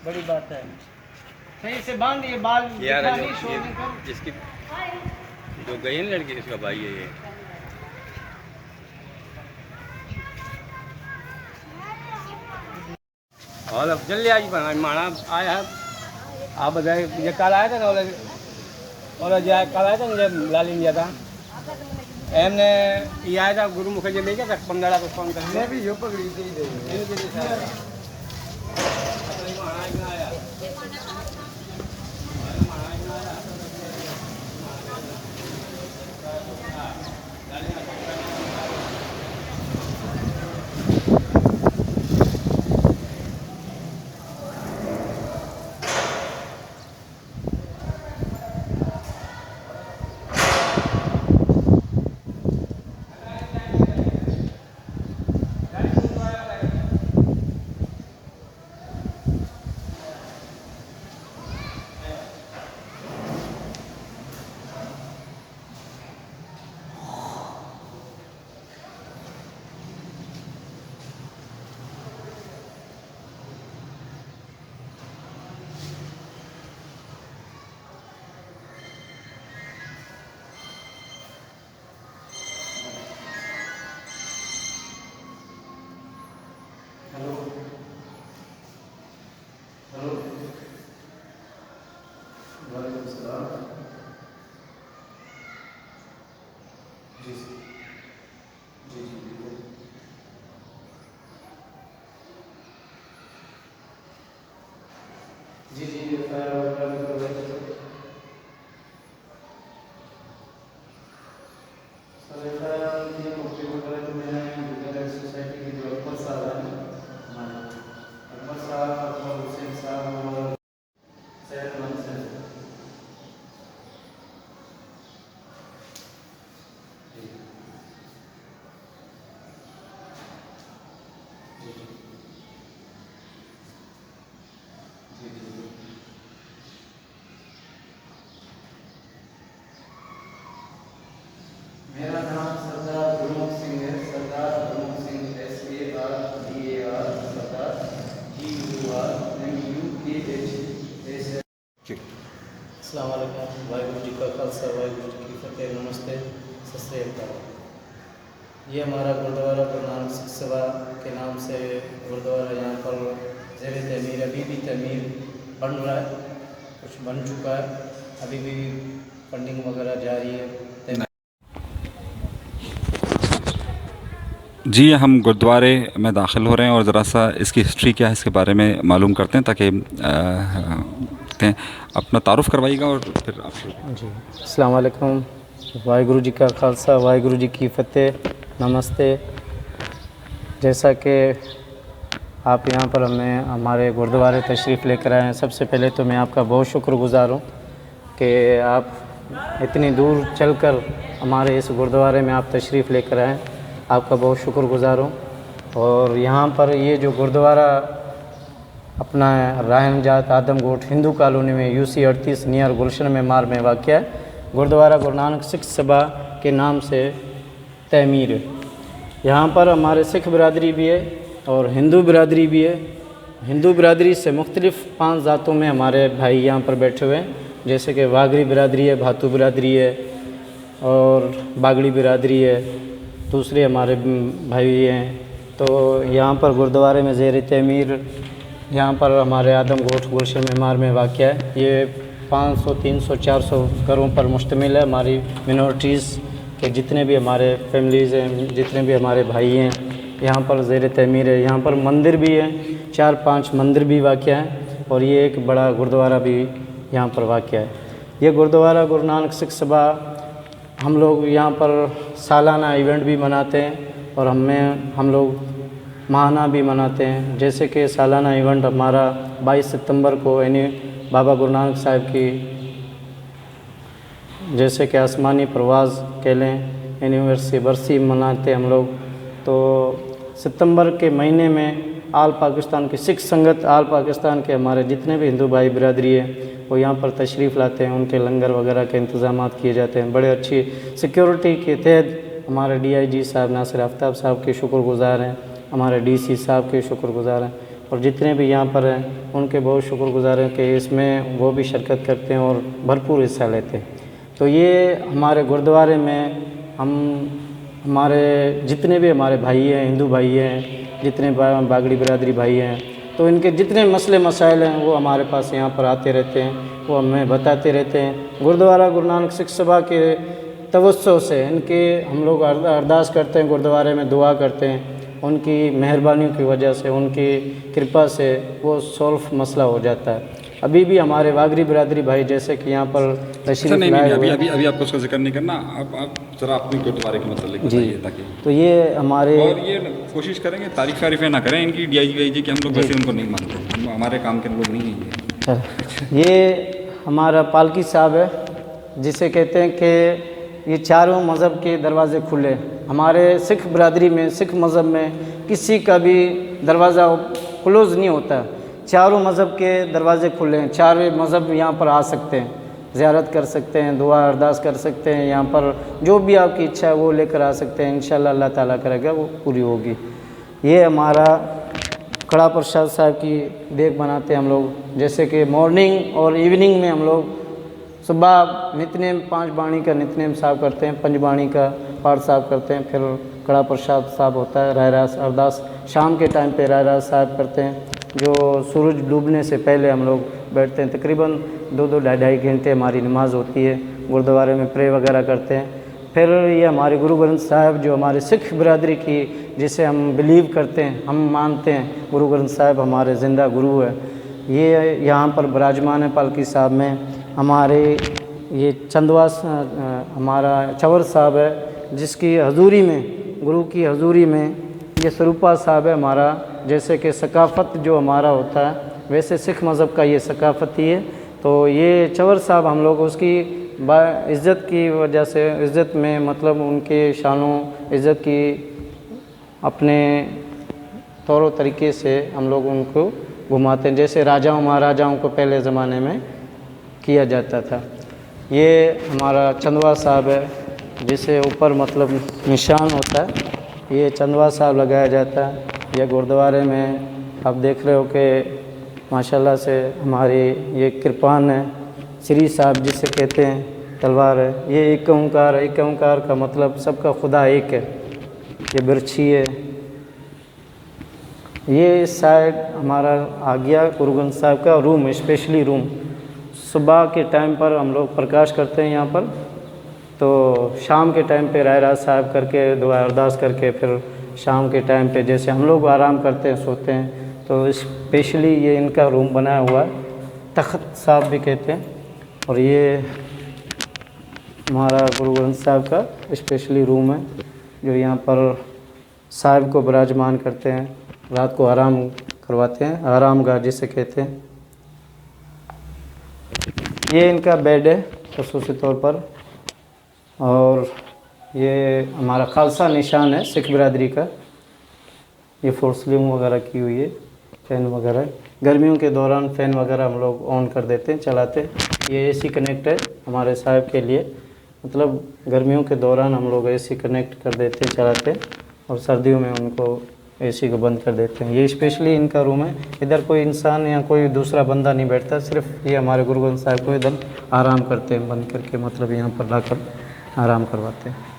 बड़ी बात है। सही से बांध, ये बाल यार दिखा जो नहीं, शोर नहीं कर। जिसकी जो गई है ना लड़की, इसका भाई है ये। और अब जल्दी आज माना आया है। आप बताए ये कल आया था ना, और जो कल आया था ना जब लाली दिया था एमने ये आया था गुरु मुखर्जी ले गया था 15 को फोन कर। मैं भी यो पकड़ी थी। मेरा नाम सरदार गुरमुख सिंह है। सरदार गुरमुख सिंह SARDAR सरदार GURMUKH। अस्सलाम वालेकुम। वाहिगुरू जी का खालसा, वाहिगुरू जी की फतेह। नमस्ते, सत श्री अकाल। ये हमारा गुरुद्वारा गुरु नानक सिख सभा के नाम से गुरुद्वारा यहाँ पर ज़ेर तमीर, अभी भी तमीर बन रहा है, कुछ बन चुका है, अभी भी फंडिंग वगैरह जारी है। जी, हम गुरुद्वारे में दाखिल हो रहे हैं और ज़रा सा इसकी हिस्ट्री क्या है इसके बारे में मालूम करते हैं, ताकि अपना तारुफ़ करवाइएगा और फिर आप। जी, अस्सलाम वालेकुम। वाहिगुरू जी का खालसा, वाहिगुरू जी की फतेह। नमस्ते। जैसा कि आप यहाँ पर हमारे गुरुद्वारे तशरीफ़ लेकर आए हैं, सबसे पहले तो मैं आपका बहुत शुक्रगुज़ार हूँ कि आप इतनी दूर चलकर हमारे इस गुरुद्वारे में आप तशरीफ़ लेकर आए। आपका बहुत शुक्रगुज़ार हूँ। और यहाँ पर ये जो गुरुद्वारा अपना राहमजात आदमगोट हिंदू कॉलोनी में UC 38 नियर गुलशन में मार में वाक़या है। गुरुद्वारा गुरु नानक सिख सभा के नाम से तमीर है। यहाँ पर हमारे सिख बिरादरी भी है और हिंदू बिरादरी भी है। हिंदू बिरादरी से मुख्तलिफ़ 5 ज़ातों में हमारे भाई यहाँ पर बैठे हुए हैं, जैसे कि वागरी बिरादरी है, भातू बिरादरी है और बागड़ी बिरादरी है, दूसरे हमारे भाई हैं। तो यहाँ पर गुरुद्वारे में ज़ेर तमीर यहाँ पर हमारे आदमगोट गुलशन मेमार में वाक़या है। ये 500, 300, 400 घरों पर मुश्तमिल है। हमारी मिनॉरिटीज़ के जितने भी हमारे फैमिलीज़ हैं, जितने भी हमारे भाई हैं, यहाँ पर ज़ेर तमीर है। यहाँ पर मंदिर भी है, 4-5 मंदिर भी वाक़या है और ये एक बड़ा गुरुद्वारा भी यहाँ पर वाक़या है। ये गुरुद्वारा गुरु नानक सिख सभा, हम लोग यहाँ पर सालाना इवेंट भी मनाते हैं और हम लोग माहाना भी मनाते हैं। जैसे कि सालाना इवेंट हमारा 22 सितंबर को यानी बाबा गुरु नानक साहिब की जैसे कि आसमानी परवाज़ कह लें एनिवर्सरी बरसी मनाते हैं हम लोग। तो सितंबर के महीने में आल पाकिस्तान की सिख संगत, आल पाकिस्तान के हमारे जितने भी हिंदू भाई बिरादरी है वो यहाँ पर तशरीफ़ लाते हैं। उनके लंगर वगैरह के इंतज़ाम किए जाते हैं। बड़े अच्छी सिक्योरिटी के तहत हमारे DIG साहब नासिर आफ्ताब साहब के शुक्रगुज़ार हैं, हमारे DC साहब के शुक्रगुज़ार हैं। और जितने भी यहाँ पर हैं उनके बहुत शुक्रगुजार हैं कि इसमें वो भी शिरकत करते हैं और भरपूर हिस्सा लेते हैं। तो ये हमारे गुरुद्वारे में हमारे जितने भी हमारे भाई हैं, हिंदू भाई हैं, जितने बागड़ी बिरादरी भाई हैं, तो इनके जितने मसले मसाइल हैं वो हमारे पास यहाँ पर आते रहते हैं, वो हमें बताते रहते हैं। गुरुद्वारा गुरु नानक सिख सभा के तवज्जो से इनके हम लोग अरदास करते हैं, गुरुद्वारे में दुआ करते हैं, उनकी मेहरबानियों की वजह से, उनकी कृपा से वो सॉल्व मसला हो जाता है। अभी भी हमारे वागरी बिरादरी भाई जैसे कि यहाँ पर तशरीफ लाए हुए हैं। अभी आपको उसका जिक्र नहीं करना, आप जरा अपने गुरुद्वारे के मतलब बताइए ताकि। तो ये हमारे और ये कोशिश करेंगे तारीफ वारीफें ना करें इनकी DIG कि हम लोग वैसे उनको नहीं मानते, हम हमारे काम के लोग नहीं हैं ये हमारा पालकी साहब है, जिसे कहते हैं कि ये चारों मज़हब के दरवाज़े खुले। हमारे सिख बिरादरी में, सिख मज़हब में किसी का भी दरवाज़ा क्लोज़ नहीं होता, चारों मज़हब के दरवाज़े खुले हैं। चारों मज़हब यहाँ पर आ सकते हैं, ज़ियारत कर सकते हैं, दुआ अरदास कर सकते हैं, यहाँ पर जो भी आपकी इच्छा है वो लेकर आ सकते हैं। इंशाअल्लाह अल्लाह ताला करेगा वो पूरी होगी। ये हमारा कड़ा प्रसाद साहब की देख बनाते हैं हम लोग, जैसे कि मॉर्निंग और इवनिंग में हम लोग सुबह नितनेम 5 बाणी का नितनेम साहब करते हैं, 5 बाणी का पाठ साहब करते हैं, फिर कड़ा प्रसाद साहब होता है, राय रास अरदास शाम के टाइम पे राय रास साहब करते हैं, जो सूरज डूबने से पहले हम लोग बैठते हैं। तकरीबन 2-2 ढाई घंटे हमारी नमाज़ होती है, गुरुद्वारे में प्रे वगैरह करते हैं। फिर ये हमारे गुरु ग्रंथ साहब जो हमारे सिख बिरादरी की, जिसे हम बिलीव करते हैं, हम मानते हैं, गुरु ग्रंथ साहब हमारे ज़िंदा गुरु है। ये यहाँ पर विराजमान है पालकी साहब में। हमारे ये चंदवा हमारा चवर साहब है, जिसकी हजूरी में, गुरु की हजूरी में ये स्वरूपा साहब है हमारा। जैसे कि सकाफ़त जो हमारा होता है वैसे सिख मज़हब का ये सकाफ़त ही है। तो ये चवर साहब हम लोग उसकी इज़्ज़त की वजह से, इज़्ज़त में मतलब उनके शानों इज़्ज़त की अपने तौर तरीके से हम लोग उनको घुमाते हैं, जैसे राजाओं महाराजाओं को पहले ज़माने में किया जाता था। ये हमारा चंदवा साहब है, जिसे ऊपर मतलब निशान होता है, ये चंदवा साहब लगाया जाता है। यह गुरुद्वारे में आप देख रहे हो कि माशाल्लाह से हमारी ये कृपान है, श्री साहब जिसे कहते हैं, तलवार है। ये एक ओंकार है, एक ओंकार का मतलब सबका खुदा एक है। ये बिरछी है। ये साइड हमारा आ गया गुरु ग्रंथ साहब का रूम, स्पेशली रूम। सुबह के टाइम पर हम लोग प्रकाश करते हैं यहाँ पर, तो शाम के टाइम पे राय राज साहब करके दुआ अरदास करके फिर शाम के टाइम पे जैसे हम लोग आराम करते हैं, सोते हैं, तो स्पेशली ये इनका रूम बनाया हुआ है, तख्त साहब भी कहते हैं। और ये हमारा गुरु ग्रंथ साहब का स्पेशली रूम है, जो यहाँ पर साहब को विराजमान करते हैं, रात को आराम करवाते हैं, आराम गाह जिसे कहते हैं। ये इनका बेड है खसूसी तौर पर, और ये हमारा खालसा निशान है सिख बिरादरी का। ये फोर्सलिंग वगैरह की हुई है, फ़ैन वगैरह। गर्मियों के दौरान फ़ैन वगैरह हम लोग ऑन कर देते हैं, चलाते हैं। ये AC कनेक्ट है हमारे साहब के लिए, मतलब गर्मियों के दौरान हम लोग AC कनेक्ट कर देते हैं, चलाते हैं, और सर्दियों में उनको AC को बंद कर देते हैं। ये स्पेशली इनका रूम है। इधर कोई इंसान या कोई दूसरा बंदा नहीं बैठता, सिर्फ ये हमारे गुरु ग्रंथ साहब को इधर आराम करते हैं बंद करके, मतलब यहाँ पर लाकर आराम करवाते हैं।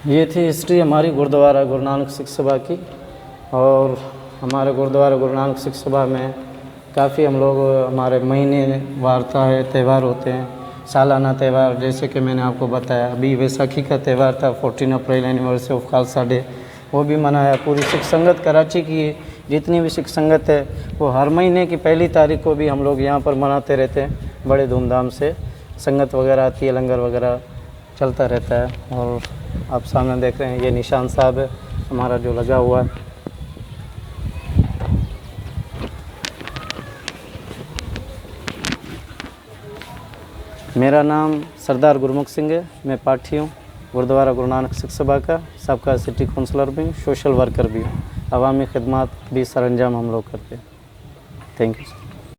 ये थी हिस्ट्री हमारी गुरुद्वारा गुरु नानक सिख सभा की। और हमारे गुरुद्वारा गुरु नानक सिख सभा में काफ़ी हम लोग, हमारे महीने वारता है, त्यौहार होते हैं, सालाना त्यौहार। जैसे कि मैंने आपको बताया, अभी वैसाखी का त्यौहार था, 14 अप्रैल एनिवर्सरी ऑफ खालसा डे, वो भी मनाया। पूरी सिख संगत कराची की जितनी भी सिख संगत है वो हर महीने की पहली तारीख को भी हम लोग यहाँ पर मनाते रहते हैं, बड़े धूमधाम से। संगत वगैरह आती है, लंगर वगैरह चलता रहता है। और आप सामने देख रहे हैं, ये निशान साहब है हमारा जो लगा हुआ है। मेरा नाम सरदार गुरमुख सिंह है, मैं पाठी हूँ, गुरुद्वारा गुरु नानक सिख सभा का सबका सिटी काउंसलर भी हूँ, सोशल वर्कर भी हूँ। अवामी खिदमत भी सरअंजाम हम लोग करते हैं। Thank you.